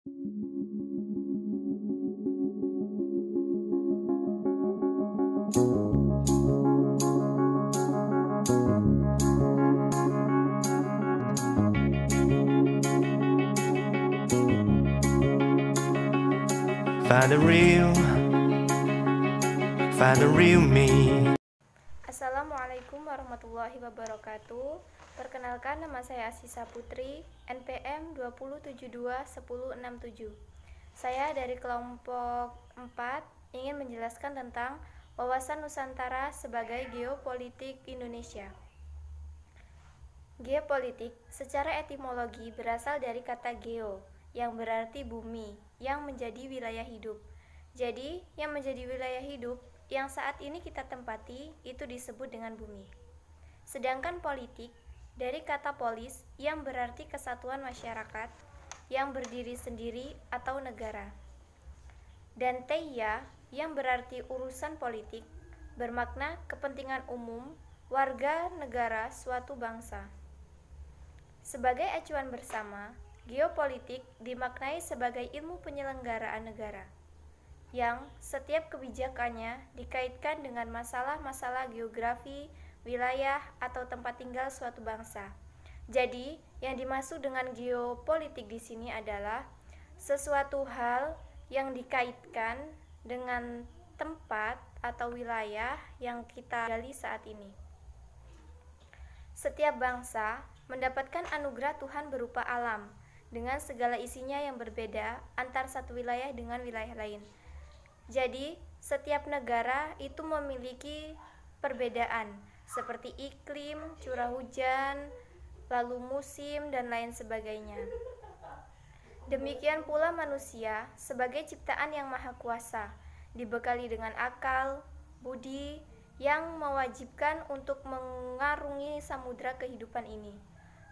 Find the real me. Assalamualaikum warahmatullahi wabarakatuh. Perkenalkan, nama saya Asisa Putri, NPM 20721067. Saya dari kelompok 4 ingin menjelaskan tentang wawasan Nusantara sebagai geopolitik Indonesia. Geopolitik secara etimologi berasal dari kata geo, yang berarti bumi, yang menjadi wilayah hidup. Jadi, yang menjadi wilayah hidup yang saat ini kita tempati itu disebut dengan bumi. Sedangkan politik dari kata polis yang berarti kesatuan masyarakat yang berdiri sendiri atau negara. Dan teia yang berarti urusan politik bermakna kepentingan umum warga negara suatu bangsa. Sebagai acuan bersama, geopolitik dimaknai sebagai ilmu penyelenggaraan negara, yang setiap kebijakannya dikaitkan dengan masalah-masalah geografi, wilayah, atau tempat tinggal suatu bangsa. Jadi, yang dimaksud dengan geopolitik di sini adalah sesuatu hal yang dikaitkan dengan tempat atau wilayah yang kita gali saat ini. Setiap bangsa mendapatkan anugerah Tuhan berupa alam, dengan segala isinya yang berbeda antar satu wilayah dengan wilayah lain. Jadi, setiap negara itu memiliki perbedaan seperti iklim, curah hujan, lalu musim, dan lain sebagainya. Demikian pula manusia sebagai ciptaan yang maha kuasa, dibekali dengan akal, budi, yang mewajibkan untuk mengarungi samudra kehidupan ini,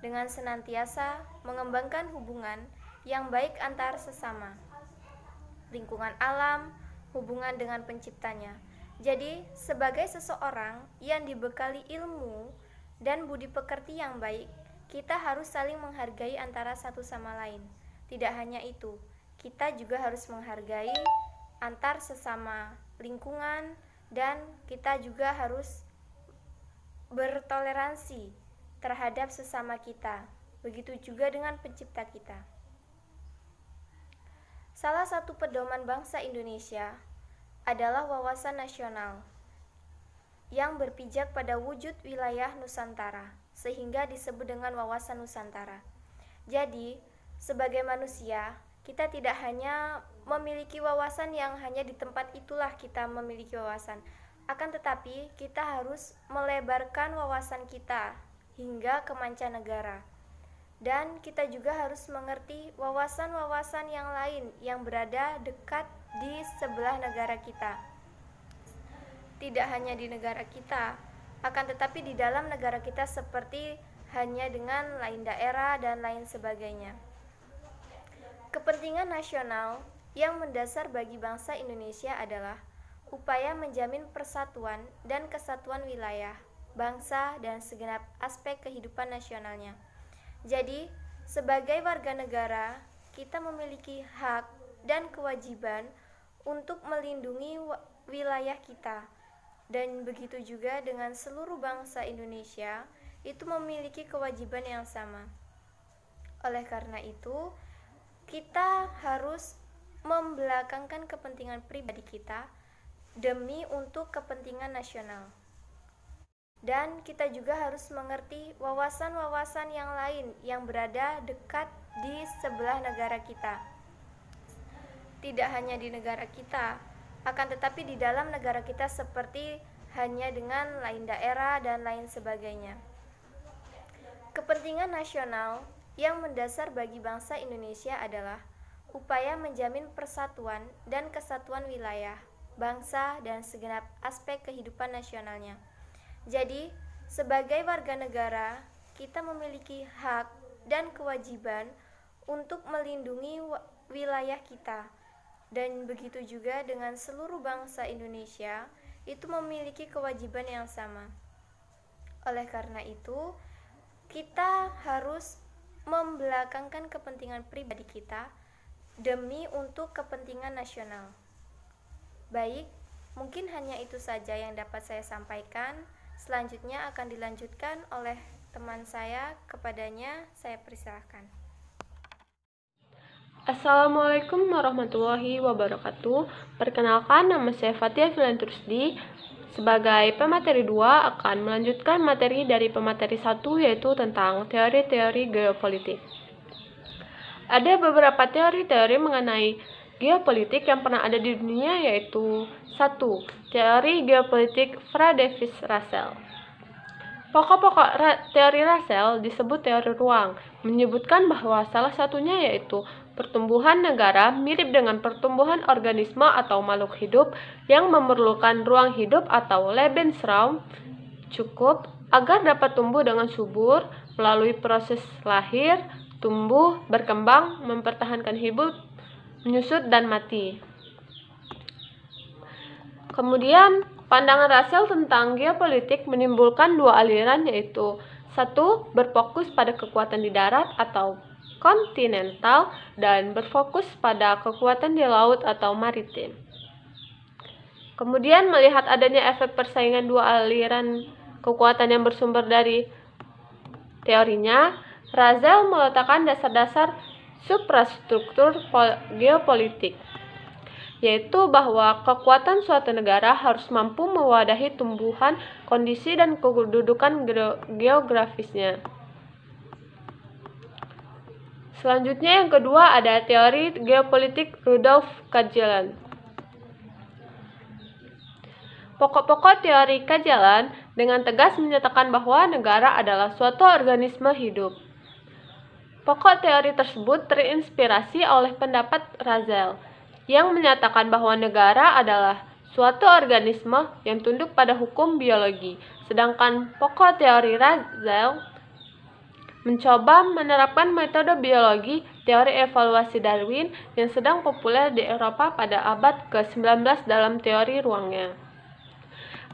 dengan senantiasa mengembangkan hubungan yang baik antar sesama, lingkungan alam, hubungan dengan penciptanya. Jadi, sebagai seseorang yang dibekali ilmu dan budi pekerti yang baik, kita harus saling menghargai antara satu sama lain. Tidak hanya itu, kita juga harus menghargai antar sesama lingkungan, dan kita juga harus bertoleransi terhadap sesama kita. Begitu juga dengan pencipta kita. Salah satu pedoman bangsa Indonesia adalah wawasan nasional yang berpijak pada wujud wilayah Nusantara, sehingga disebut dengan wawasan Nusantara. Jadi, sebagai manusia, kita tidak hanya memiliki wawasan yang hanya di tempat itulah kita memiliki wawasan, akan tetapi kita harus melebarkan wawasan kita hingga ke mancanegara. Dan kita juga harus mengerti wawasan-wawasan yang lain yang berada dekat di sebelah negara kita. Tidak hanya di negara kita, akan tetapi di dalam negara kita, seperti hanya dengan lain daerah dan lain sebagainya. Kepentingan nasional yang mendasar bagi bangsa Indonesia adalah upaya menjamin persatuan dan kesatuan wilayah, bangsa, dan segenap aspek kehidupan nasionalnya. Jadi, sebagai warga negara, kita memiliki hak dan kewajiban untuk melindungi wilayah kita. Dan begitu juga dengan seluruh bangsa Indonesia, itu memiliki kewajiban yang sama. Oleh karena itu, kita harus membelakangkan kepentingan pribadi kita demi untuk kepentingan nasional. Dan kita juga harus mengerti wawasan-wawasan yang lain yang berada dekat di sebelah negara kita. Tidak hanya di negara kita, akan tetapi di dalam negara kita, seperti hanya dengan lain daerah dan lain sebagainya. Kepentingan nasional yang mendasar bagi bangsa Indonesia adalah upaya menjamin persatuan dan kesatuan wilayah, bangsa, dan segenap aspek kehidupan nasionalnya. Jadi, sebagai warga negara, kita memiliki hak dan kewajiban untuk melindungi wilayah kita. Dan begitu juga dengan seluruh bangsa Indonesia, itu memiliki kewajiban yang sama. Oleh karena itu, kita harus membelakangkan kepentingan pribadi kita demi untuk kepentingan nasional. Baik, mungkin hanya itu saja yang dapat saya sampaikan. Selanjutnya akan dilanjutkan oleh teman saya, kepadanya saya persilahkan. Assalamualaikum warahmatullahi wabarakatuh. Perkenalkan, nama saya Fatia Filantrusdi. Sebagai pemateri 2 akan melanjutkan materi dari pemateri 1, yaitu tentang teori-teori geopolitik. Ada beberapa teori-teori mengenai geopolitik yang pernah ada di dunia, yaitu 1. Teori geopolitik Friedrich Russell. Pokok-pokok teori Russell disebut teori ruang, menyebutkan bahwa salah satunya yaitu pertumbuhan negara mirip dengan pertumbuhan organisme atau makhluk hidup yang memerlukan ruang hidup atau Lebensraum cukup agar dapat tumbuh dengan subur melalui proses lahir, tumbuh, berkembang, mempertahankan hidup, menyusut, dan mati. Kemudian, pandangan Russell tentang geopolitik menimbulkan dua aliran, yaitu 1. Berfokus pada kekuatan di darat atau kontinental dan berfokus pada kekuatan di laut atau maritim. Kemudian melihat adanya efek persaingan dua aliran kekuatan yang bersumber dari teorinya, Russell meletakkan dasar-dasar suprastruktur geopolitik, yaitu bahwa kekuatan suatu negara harus mampu mewadahi tumbuhan, kondisi, dan kedudukan geografisnya. Selanjutnya yang kedua ada teori geopolitik Rudolf Cagellan. Pokok-pokok teori Cagellan dengan tegas menyatakan bahwa negara adalah suatu organisme hidup. Pokok teori tersebut terinspirasi oleh pendapat Russell yang menyatakan bahwa negara adalah suatu organisme yang tunduk pada hukum biologi, sedangkan pokok teori Russell mencoba menerapkan metode biologi teori evolusi Darwin yang sedang populer di Eropa pada abad ke-19 dalam teori ruangnya.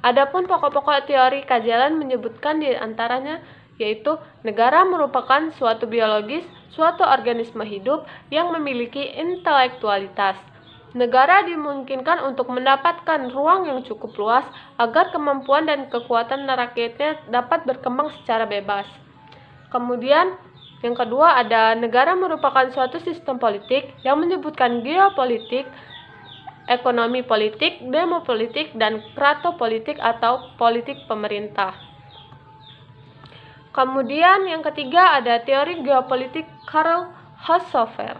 Adapun pokok-pokok teori Cagellan menyebutkan di antaranya yaitu negara merupakan suatu biologis, suatu organisme hidup yang memiliki intelektualitas. Negara dimungkinkan untuk mendapatkan ruang yang cukup luas agar kemampuan dan kekuatan rakyatnya dapat berkembang secara bebas. Kemudian, yang kedua ada negara merupakan suatu sistem politik yang menyebutkan geopolitik, ekonomi politik, demopolitik, dan kratopolitik atau politik pemerintah. Kemudian yang ketiga ada teori geopolitik Karl Haushofer.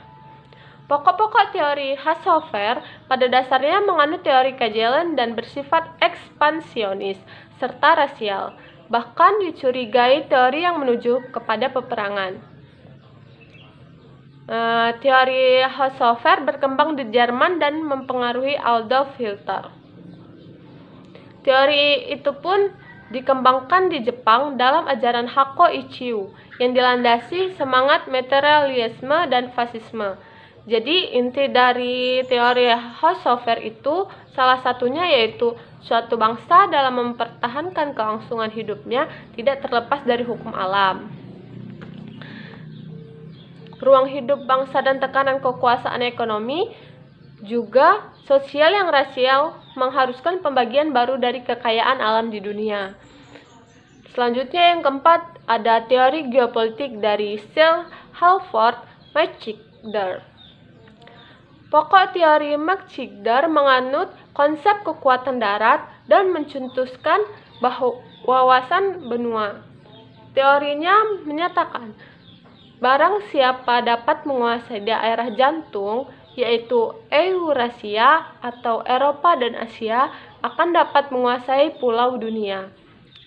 Pokok-pokok teori Haushofer pada dasarnya menganut teori Cagellan dan bersifat ekspansionis serta rasial. Bahkan dicurigai teori yang menuju kepada peperangan. Teori Haushofer berkembang di Jerman dan mempengaruhi Adolf Hitler. Teori itu pun dikembangkan di Jepang dalam ajaran Hakko Ichiu yang dilandasi semangat materialisme dan fasisme. Jadi inti dari teori Haushofer itu salah satunya yaitu suatu bangsa dalam mempertahankan kelangsungan hidupnya tidak terlepas dari hukum alam. Ruang hidup bangsa dan tekanan kekuasaan ekonomi juga sosial yang rasial mengharuskan pembagian baru dari kekayaan alam di dunia. Selanjutnya yang keempat ada teori geopolitik dari Sir Halford Mackinder. Pokok teori Mackinder menganut konsep kekuatan darat dan mencetuskan wawasan benua. Teorinya menyatakan barang siapa dapat menguasai daerah jantung, yaitu Eurasia atau Eropa dan Asia, akan dapat menguasai pulau dunia,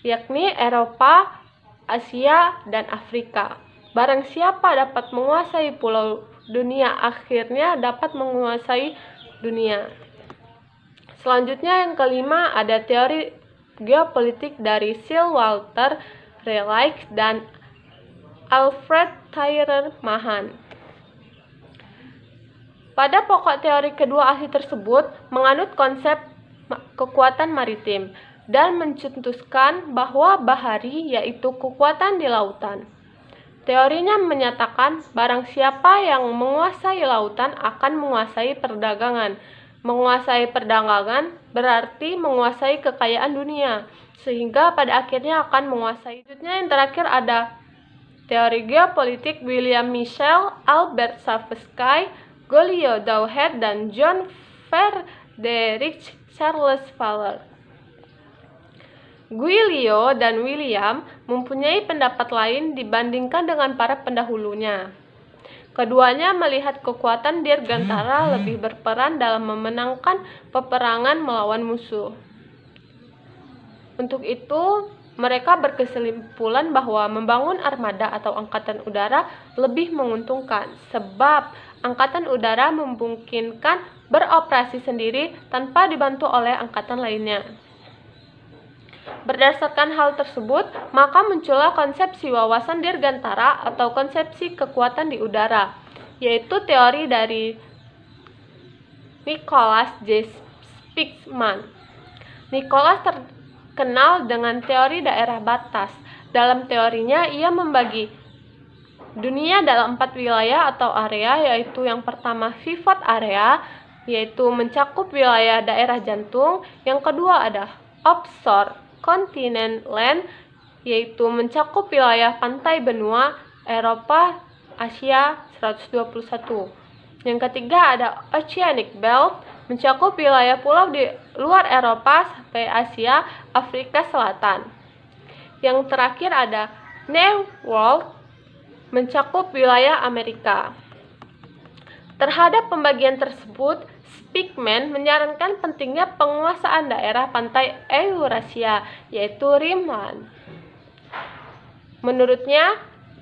yakni Eropa, Asia, dan Afrika. Barang siapa dapat menguasai pulau dunia, akhirnya dapat menguasai dunia. Selanjutnya yang kelima ada teori geopolitik dari Sir Walter Raleigh dan Alfred Thayer Mahan. Pada pokok teori kedua ahli tersebut menganut konsep kekuatan maritim dan mencetuskan bahwa bahari yaitu kekuatan di lautan. Teorinya menyatakan barang siapa yang menguasai lautan akan menguasai perdagangan. Menguasai perdagangan berarti menguasai kekayaan dunia, sehingga pada akhirnya akan menguasai. Selanjutnya yang terakhir ada teori geopolitik William Michel, Albert Savesky, Golio Dowhead, dan John Frederick Charles Fowler. Guilio dan William mempunyai pendapat lain dibandingkan dengan para pendahulunya. Keduanya melihat kekuatan dirgantara lebih berperan dalam memenangkan peperangan melawan musuh. Untuk itu, mereka berkesimpulan bahwa membangun armada atau angkatan udara lebih menguntungkan, sebab angkatan udara memungkinkan beroperasi sendiri tanpa dibantu oleh angkatan lainnya. Berdasarkan hal tersebut, maka muncullah konsepsi wawasan dirgantara atau konsepsi kekuatan di udara, yaitu teori dari Nicholas J. Spixman. Nicholas terkenal dengan teori daerah batas. Dalam teorinya, ia membagi dunia dalam 4 wilayah atau area, yaitu yang pertama pivot area, yaitu mencakup wilayah daerah jantung. Yang kedua ada offshore continent land, yaitu mencakup wilayah pantai benua Eropa, Asia 121. Yang ketiga ada oceanic belt, mencakup wilayah pulau di luar Eropa sampai Asia, Afrika Selatan. Yang terakhir ada New World, mencakup wilayah Amerika. Terhadap pembagian tersebut, Spixman menyarankan pentingnya penguasaan daerah pantai Eurasia, yaitu Rimland. Menurutnya,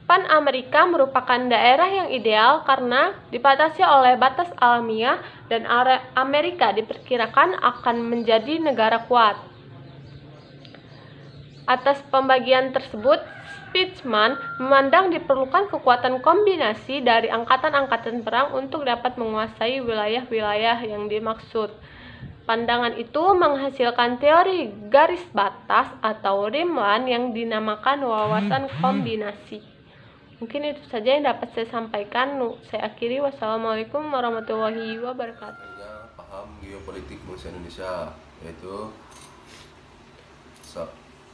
Pan-Amerika merupakan daerah yang ideal karena dibatasi oleh batas alamiah dan Amerika diperkirakan akan menjadi negara kuat. Atas pembagian tersebut, Spixman memandang diperlukan kekuatan kombinasi dari angkatan-angkatan perang untuk dapat menguasai wilayah-wilayah yang dimaksud. Pandangan itu menghasilkan teori garis batas atau rimland yang dinamakan wawasan kombinasi. Mungkin itu saja yang dapat saya sampaikan. Saya akhiri. Wassalamualaikum warahmatullahi wabarakatuh. Paham geopolitik bangsa Indonesia, yaitu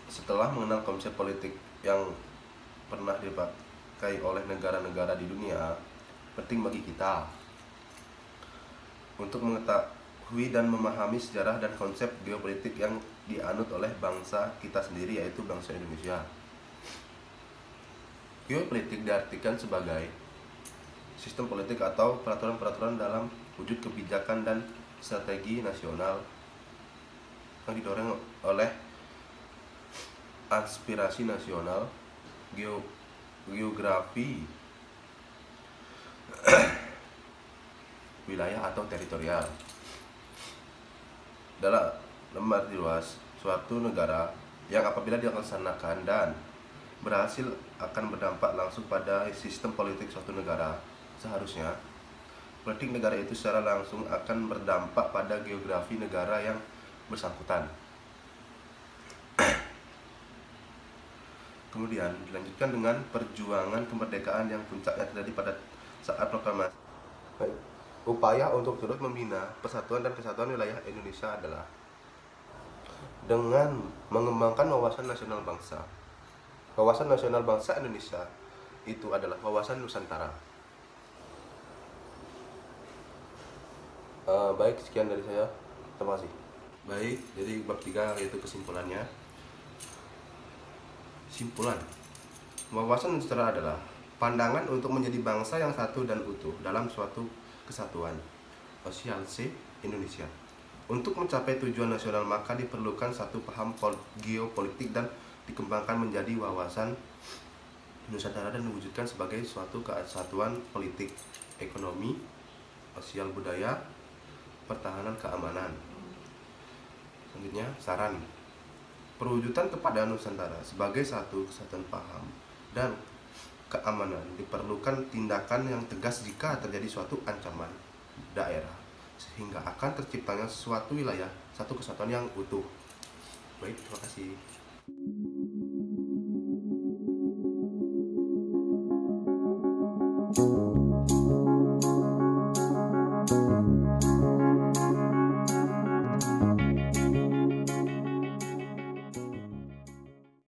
setelah mengenal konsep politik yang pernah dipakai oleh negara-negara di dunia, penting bagi kita untuk mengetahui dan memahami sejarah dan konsep geopolitik yang dianut oleh bangsa kita sendiri, yaitu bangsa Indonesia. Geopolitik diartikan sebagai sistem politik atau peraturan-peraturan dalam wujud kebijakan dan strategi nasional yang didorong oleh aspirasi nasional, geografi, wilayah atau teritorial. Dalam arti luas, suatu negara yang apabila dilaksanakan dan berhasil akan berdampak langsung pada sistem politik suatu negara. Seharusnya politik negara itu secara langsung akan berdampak pada geografi negara yang bersangkutan. Kemudian dilanjutkan dengan perjuangan kemerdekaan yang puncaknya terjadi pada saat proklamasi. Upaya untuk turut membina persatuan dan kesatuan wilayah Indonesia adalah dengan mengembangkan wawasan nasional bangsa. Wawasan nasional bangsa Indonesia itu adalah wawasan Nusantara. Baik, sekian dari saya. Terima kasih. Baik, jadi bab 3 yaitu kesimpulannya. Simpulan, wawasan Nusantara adalah pandangan untuk menjadi bangsa yang satu dan utuh dalam suatu kesatuan sosial Indonesia. Untuk mencapai tujuan nasional maka diperlukan satu paham geopolitik dan dikembangkan menjadi wawasan Nusantara dan diwujudkan sebagai suatu kesatuan politik, ekonomi, sosial, budaya, pertahanan, keamanan. Selanjutnya, saran. Perwujudan kepada Nusantara sebagai satu kesatuan paham dan keamanan diperlukan tindakan yang tegas jika terjadi suatu ancaman daerah sehingga akan terciptanya suatu wilayah, satu kesatuan yang utuh. Baik, terima kasih.